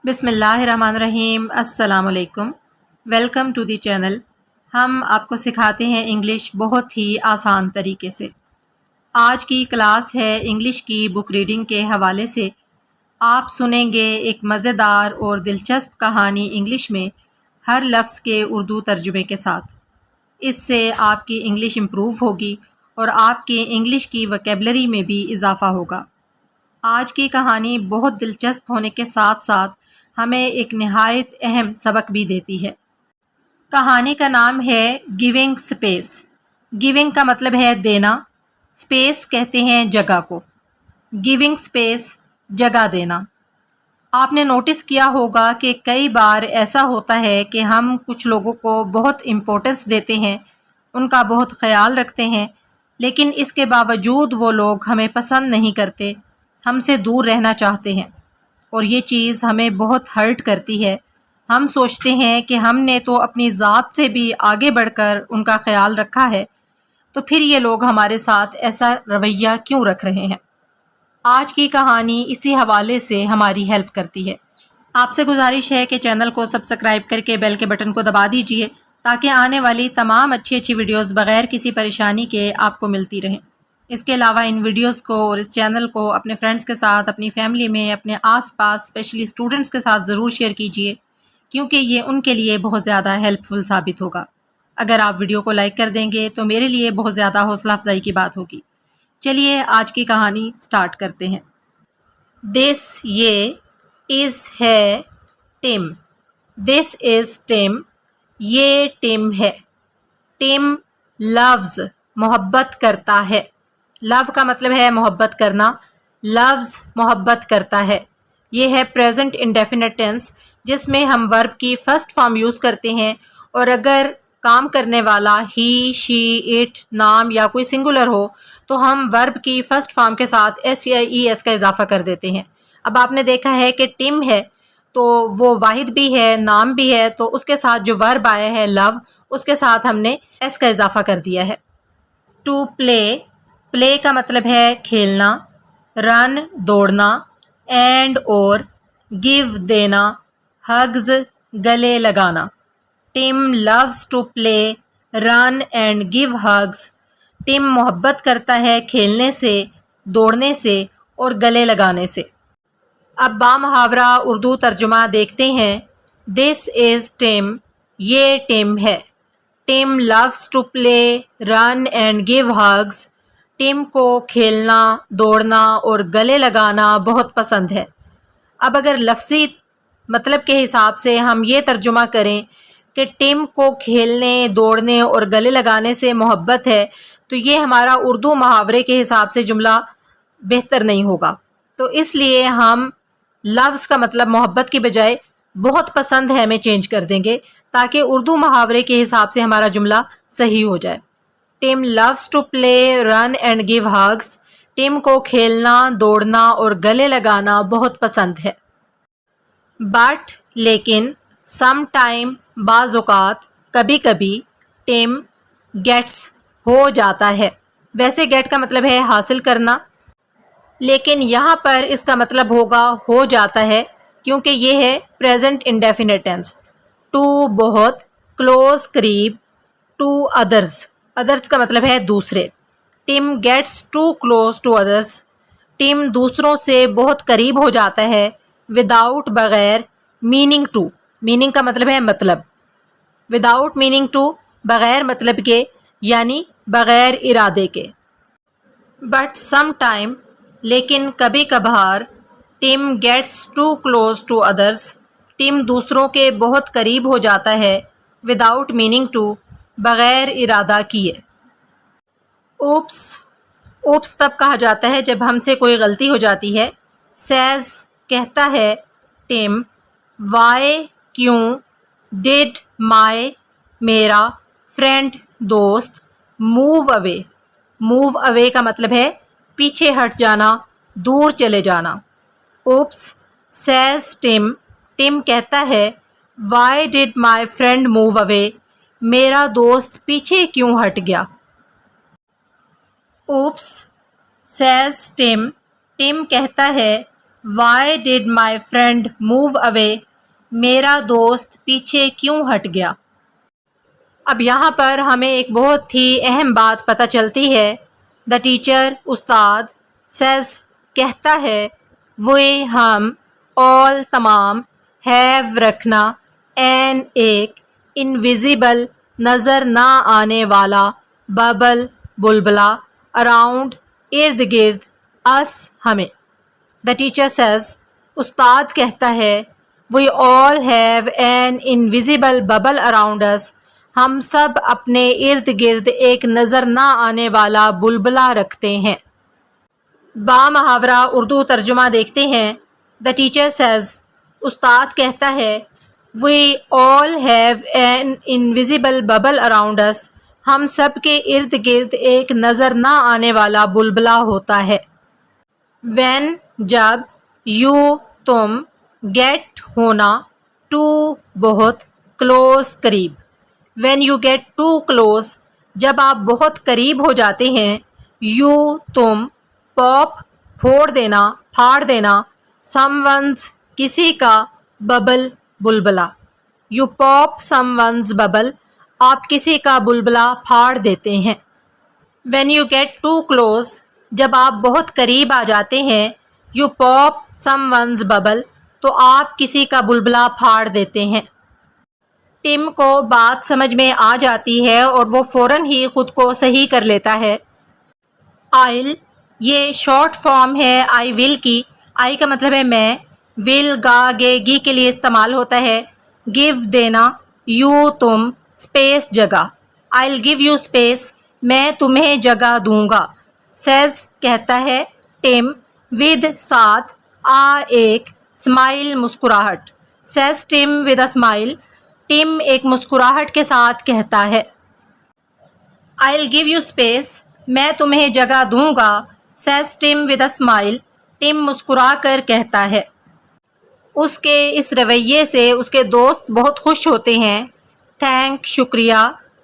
بسم اللہ الرحمن الرحیم۔ السلام علیکم، ویلکم ٹو دی چینل۔ ہم آپ کو سکھاتے ہیں انگلش بہت ہی آسان طریقے سے۔ آج کی کلاس ہے انگلش کی بک ریڈنگ کے حوالے سے۔ آپ سنیں گے ایک مزیدار اور دلچسپ کہانی انگلش میں ہر لفظ کے اردو ترجمے کے ساتھ۔ اس سے آپ کی انگلش امپروو ہوگی اور آپ کے انگلش کی وکیبلری میں بھی اضافہ ہوگا۔ آج کی کہانی بہت دلچسپ ہونے کے ساتھ ساتھ ہمیں ایک نہایت اہم سبق بھی دیتی ہے۔ کہانی کا نام ہے گیونگ سپیس۔ گیونگ کا مطلب ہے دینا، سپیس کہتے ہیں جگہ کو۔ گیونگ سپیس، جگہ دینا۔ آپ نے نوٹس کیا ہوگا کہ کئی بار ایسا ہوتا ہے کہ ہم کچھ لوگوں کو بہت امپورٹنس دیتے ہیں، ان کا بہت خیال رکھتے ہیں، لیکن اس کے باوجود وہ لوگ ہمیں پسند نہیں کرتے، ہم سے دور رہنا چاہتے ہیں، اور یہ چیز ہمیں بہت ہرٹ کرتی ہے۔ ہم سوچتے ہیں کہ ہم نے تو اپنی ذات سے بھی آگے بڑھ کر ان کا خیال رکھا ہے، تو پھر یہ لوگ ہمارے ساتھ ایسا رویہ کیوں رکھ رہے ہیں؟ آج کی کہانی اسی حوالے سے ہماری ہیلپ کرتی ہے۔ آپ سے گزارش ہے کہ چینل کو سبسکرائب کر کے بیل کے بٹن کو دبا دیجئے تاکہ آنے والی تمام اچھی ویڈیوز بغیر کسی پریشانی کے آپ کو ملتی رہیں۔ اس کے علاوہ ان ویڈیوز کو اور اس چینل کو اپنے فرینڈز کے ساتھ، اپنی فیملی میں، اپنے آس پاس اسپیشلی اسٹوڈنٹس کے ساتھ ضرور شیئر کیجئے، کیونکہ یہ ان کے لیے بہت زیادہ ہیلپ فل ثابت ہوگا۔ اگر آپ ویڈیو کو لائک کر دیں گے تو میرے لیے بہت زیادہ حوصلہ افزائی کی بات ہوگی۔ چلیے آج کی کہانی سٹارٹ کرتے ہیں۔ دس یہ از ہے ٹم۔ دس از ٹم، یہ ٹم ہے۔ ٹم لوز، محبت کرتا ہے۔ لو کا مطلب ہے محبت کرنا، لفظ محبت کرتا ہے۔ یہ ہے پریزنٹ انڈیفینٹ ٹینس، جس میں ہم ورب کی فرسٹ فارم یوز کرتے ہیں، اور اگر کام کرنے والا ہی، شی، اٹ، نام یا کوئی سنگولر ہو تو ہم ورب کی فرسٹ فارم کے ساتھ ایس یا ای ایس کا اضافہ کر دیتے ہیں۔ اب آپ نے دیکھا ہے کہ ٹم ہے تو وہ واحد بھی ہے، نام بھی ہے، تو اس کے ساتھ جو ورب آیا ہے لو، اس کے ساتھ ہم نے ایس کا اضافہ کر دیا ہے۔ ٹو پلے، پلے کا مطلب ہے کھیلنا، رن دوڑنا، اینڈ اور گیو دینا، ہگز گلے لگانا۔ Tim loves to play, run and give hugs. Tim محبت کرتا ہے کھیلنے سے، دوڑنے سے اور گلے لگانے سے۔ اب با محاورہ اردو ترجمہ دیکھتے ہیں۔ دس از ٹم، یہ ٹم ہے۔ Tim loves to play, run and give hugs. Tim کو کھیلنا، دوڑنا اور گلے لگانا بہت پسند ہے۔ اب اگر لفظی مطلب کے حساب سے ہم یہ ترجمہ کریں کہ ٹم کو کھیلنے، دوڑنے اور گلے لگانے سے محبت ہے، تو یہ ہمارا اردو محاورے کے حساب سے جملہ بہتر نہیں ہوگا۔ تو اس لیے ہم لفظ کا مطلب محبت کی بجائے بہت پسند ہے میں چینج کر دیں گے، تاکہ اردو محاورے کے حساب سے ہمارا جملہ صحیح ہو جائے۔ ٹم loves to play, run and give hugs۔ ٹم کو کھیلنا، دوڑنا اور گلے لگانا بہت پسند ہے۔ بٹ لیکن، سم ٹائم بعض اوقات، کبھی کبھی، ٹم گیٹس ہو جاتا ہے۔ ویسے گیٹ کا مطلب ہے حاصل کرنا، لیکن یہاں پر اس کا مطلب ہوگا ہو جاتا ہے، کیونکہ یہ ہے پریزنٹ انڈیفینٹ ٹینس۔ ٹو بہت، کلوز قریب، ٹو ادرز، ادرس کا مطلب ہے دوسرے۔ Tim gets too close to others. Tim دوسروں سے بہت قریب ہو جاتا ہے، وداؤٹ بغیر، میننگ ٹو، میننگ کا مطلب ہے مطلب، وداؤٹ میننگ ٹو بغیر مطلب کے، یعنی بغیر ارادے کے۔ بٹ سم ٹائم، لیکن کبھی کبھار، Tim gets too close to others. Tim دوسروں کے بہت قریب ہو جاتا ہے، وداؤٹ میننگ ٹو، بغیر ارادہ کیے۔ اوپس، اوپس تب کہا جاتا ہے جب ہم سے کوئی غلطی ہو جاتی ہے۔ سیز کہتا ہے ٹم، وائی کیوں، ڈڈ مائی میرا، فرینڈ دوست، موو اوے، موو اوے کا مطلب ہے پیچھے ہٹ جانا، دور چلے جانا۔ اوپس سیز ٹم، ٹم کہتا ہے why did my friend move away, میرا دوست پیچھے کیوں ہٹ گیا۔ اوپس سیز ٹم، ٹم کہتا ہے Why did my friend move away? میرا دوست پیچھے کیوں ہٹ گیا؟ اب یہاں پر ہمیں ایک بہت ہی اہم بات پتہ چلتی ہے. دا ٹیچر استاد says کہتا ہے we ہم all تمام have رکھنا an ایک invisible نظر نہ آنے والا bubble بلبلا around ارد گرد us ہمیں. The teacher says استاد کہتا ہے we all have an invisible bubble around us. ہم سب اپنے ارد گرد ایک نظر نہ آنے والا بلبلا رکھتے ہیں. با محاورہ اردو ترجمہ دیکھتے ہیں. The teacher says استاد کہتا ہے we all have an invisible bubble around us. ہم سب کے ارد گرد ایک نظر نہ آنے والا بلبلا ہوتا ہے. when جب you تم get ہونا to بہت close قریب. when you get too close جب آپ بہت قریب ہو جاتے ہیں. you تم pop پھوڑ دینا پھاڑ دینا someone's کسی کا bubble بلبلا. you pop someone's bubble آپ کسی کا بلبلا پھاڑ دیتے ہیں. when you get too close جب آپ بہت قریب آ جاتے ہیں. you pop someone's bubble تو آپ کسی کا بلبلا پھاڑ دیتے ہیں. ٹم کو بات سمجھ میں آ جاتی ہے اور وہ فوراً ہی خود کو صحیح کر لیتا ہے. I'll یہ شارٹ فارم ہے I will کی. I کا مطلب ہے میں. will گا گے گی کے لیے استعمال ہوتا ہے. give دینا. you تم. space جگہ. I'll give you space میں تمہیں جگہ دوں گا. says کہتا ہے ٹم with ساتھ ایک smile مسکراہٹ. says Tim with a smile ٹم ایک مسکراہٹ کے ساتھ کہتا ہے. I'll give you space میں تمہیں جگہ دوں گا. says Tim with a smile ٹم مسکرا کر کہتا ہے. اس کے اس رویے سے اس کے دوست بہت خوش ہوتے ہیں. thank شکریہ.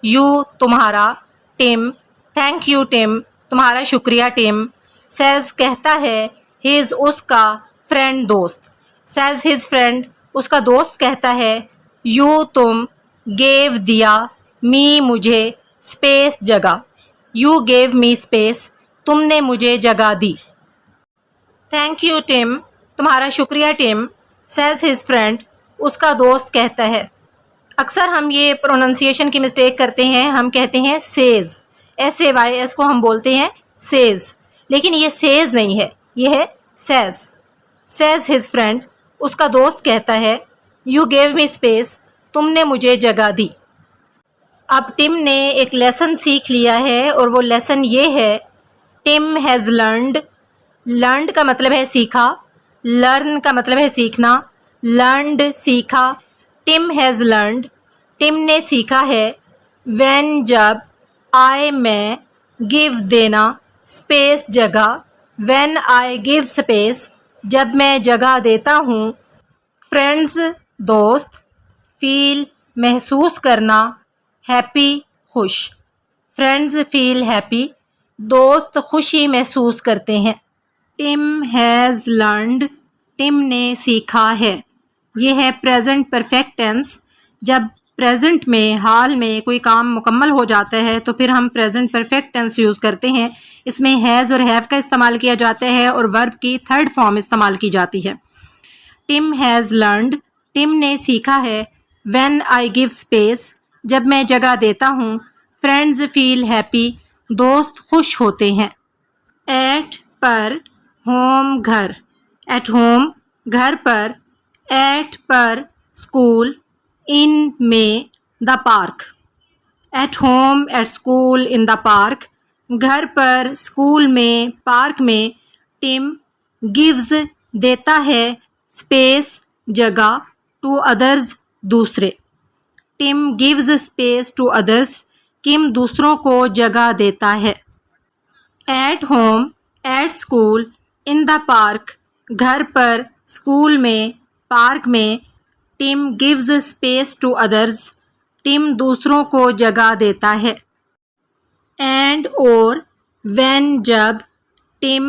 you تمہارا. ٹم thank you ٹم تمہارا شکریہ ٹم. says کہتا ہے his اس کا friend دوست. says his friend اس کا دوست کہتا ہے you تم gave دیا me مجھے space جگہ. you gave me space تم نے مجھے جگہ دی. thank you ٹم تمہارا شکریہ ٹم. says his friend اس کا دوست کہتا ہے. اکثر ہم یہ پروننسیشن کی مسٹیک کرتے ہیں. ہم کہتے ہیں says says کو ہم بولتے ہیں says لیکن یہ says نہیں ہے یہ ہے says. says his friend اس کا دوست کہتا ہے you gave me space تم نے مجھے جگہ دی. اب ٹم نے ایک لیسن سیکھ لیا ہے اور وہ لیسن یہ ہے ٹم ہیز لرنڈ کا مطلب ہے سیکھا. لرن کا مطلب ہے سیکھنا. لرنڈ سیکھا. ٹم ہیز لرنڈ ٹم نے سیکھا ہے. when جب I میں give دینا space جگہ. when I give space جب میں جگہ دیتا ہوں. friends دوست. feel محسوس کرنا. happy خوش. friends feel happy دوست خوشی محسوس کرتے ہیں. ٹم ہیز لرنڈ ٹم نے سیکھا ہے. یہ ہے پریزنٹ پرفیکٹ ٹینس. جب پریزنٹ میں حال میں کوئی کام مکمل ہو جاتا ہے تو پھر ہم پریزنٹ پرفیکٹ ٹینس یوز کرتے ہیں. اس میں ہیز اور ہیو کا استعمال کیا جاتا ہے اور ورب کی تھرڈ فارم استعمال کی جاتی ہے. ٹم ہیز لرنڈ ٹم نے سیکھا ہے. when I give space جب میں جگہ دیتا ہوں. friends feel happy دوست خوش ہوتے ہیں. at پر home گھر. at home گھر پر. at per school. in میں the park. at home at school in the park گھر پر اسکول میں پارک میں. ٹم gives دیتا ہے space جگہ to others دوسرے. ٹم gives space to others کم دوسروں کو جگہ دیتا ہے. at home at school in the park گھر پر اسکول میں پارک میں. ٹم gives space to others ٹم دوسروں کو جگہ دیتا ہے. and اور when جب ٹم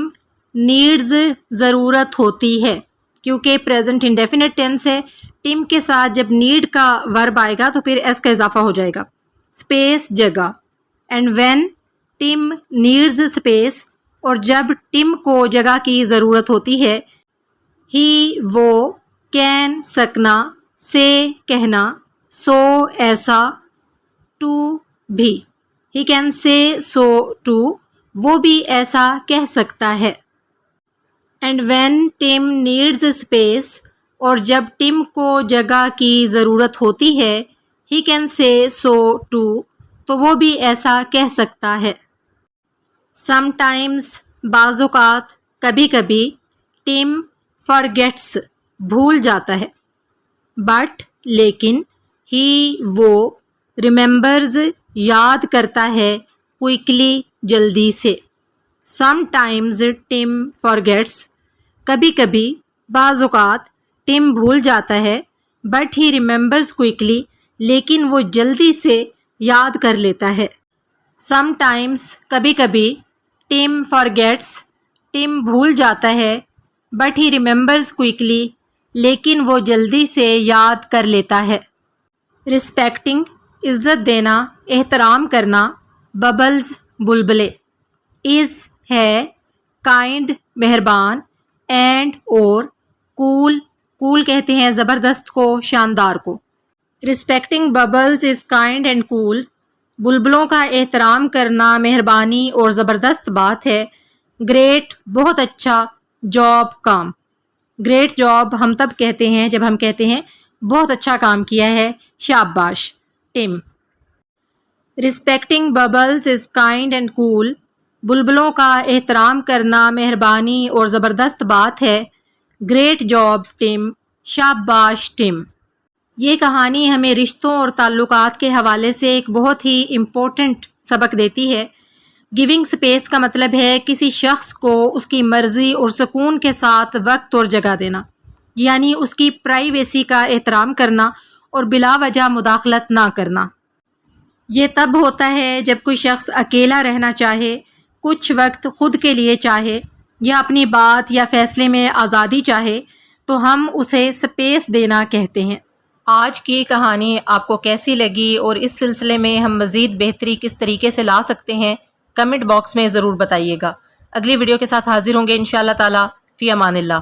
نیڈز ضرورت ہوتی ہے، کیونکہ پریزنٹ انڈیفینٹ ٹینس ہے. ٹم کے ساتھ جب نیڈ کا ورب آئے گا تو پھر ایس کا اضافہ ہو جائے گا. اسپیس جگہ. And when Tim needs space, اور جب ٹم کو جگہ کی ضرورت ہوتی ہے. ہی وہ، کین سکنا، سے کہنا، سو ایسا، ٹو بھی. He can say so to, وہ بھی ایسا کہہ سکتا ہے. And when Tim needs space, اور جب ٹم کو جگہ کی ضرورت ہوتی ہے. He can say so to, تو وہ بھی ایسا کہہ سکتا ہے. سم ٹائمز بعض اوقات، کبھی کبھی. ٹم فارگیٹس بھول جاتا ہے. بٹ لیکن. ہی وہ ریممبرز یاد کرتا ہے. کوئکلی جلدی سے. سم ٹائمز ٹم فارگیٹس، کبھی کبھی بعض اوقات ٹم بھول جاتا ہے. بٹ ہی ریممبرز کوئکلی، لیکن وہ جلدی سے یاد کر لیتا ہے. سم ٹائمز کبھی کبھی. ٹم فارگیٹس ٹم بھول جاتا ہے. بٹ ہی ریممبرز کوئکلی، لیکن وہ جلدی سے یاد کر لیتا ہے. رسپیکٹنگ عزت دینا، احترام کرنا. ببلز بلبلے. از ہے، کائنڈ مہربان. اینڈ اور. کول کول کہتے ہیں زبردست کو، شاندار کو. Respecting bubbles is kind and cool. بلبلوں کا احترام کرنا مہربانی اور زبردست بات ہے. گریٹ بہت اچھا. جاب کام. گریٹ جاب ہم تب کہتے ہیں جب ہم کہتے ہیں بہت اچھا کام کیا ہے، شاباش. Tim. Respecting bubbles is kind and cool. بلبلوں کا احترام کرنا مہربانی اور زبردست بات ہے. Great job Tim. شاباش ٹم. یہ کہانی ہمیں رشتوں اور تعلقات کے حوالے سے ایک بہت ہی امپورٹنٹ سبق دیتی ہے. گیونگ سپیس کا مطلب ہے کسی شخص کو اس کی مرضی اور سکون کے ساتھ وقت اور جگہ دینا، یعنی اس کی پرائیویسی کا احترام کرنا اور بلا وجہ مداخلت نہ کرنا. یہ تب ہوتا ہے جب کوئی شخص اکیلا رہنا چاہے، کچھ وقت خود کے لیے چاہے، یا اپنی بات یا فیصلے میں آزادی چاہے، تو ہم اسے سپیس دینا کہتے ہیں. آج کی کہانی آپ کو کیسی لگی اور اس سلسلے میں ہم مزید بہتری کس طریقے سے لا سکتے ہیں، کمنٹ باکس میں ضرور بتائیے گا. اگلی ویڈیو کے ساتھ حاضر ہوں گے انشاءاللہ تعالی. فی امان اللہ.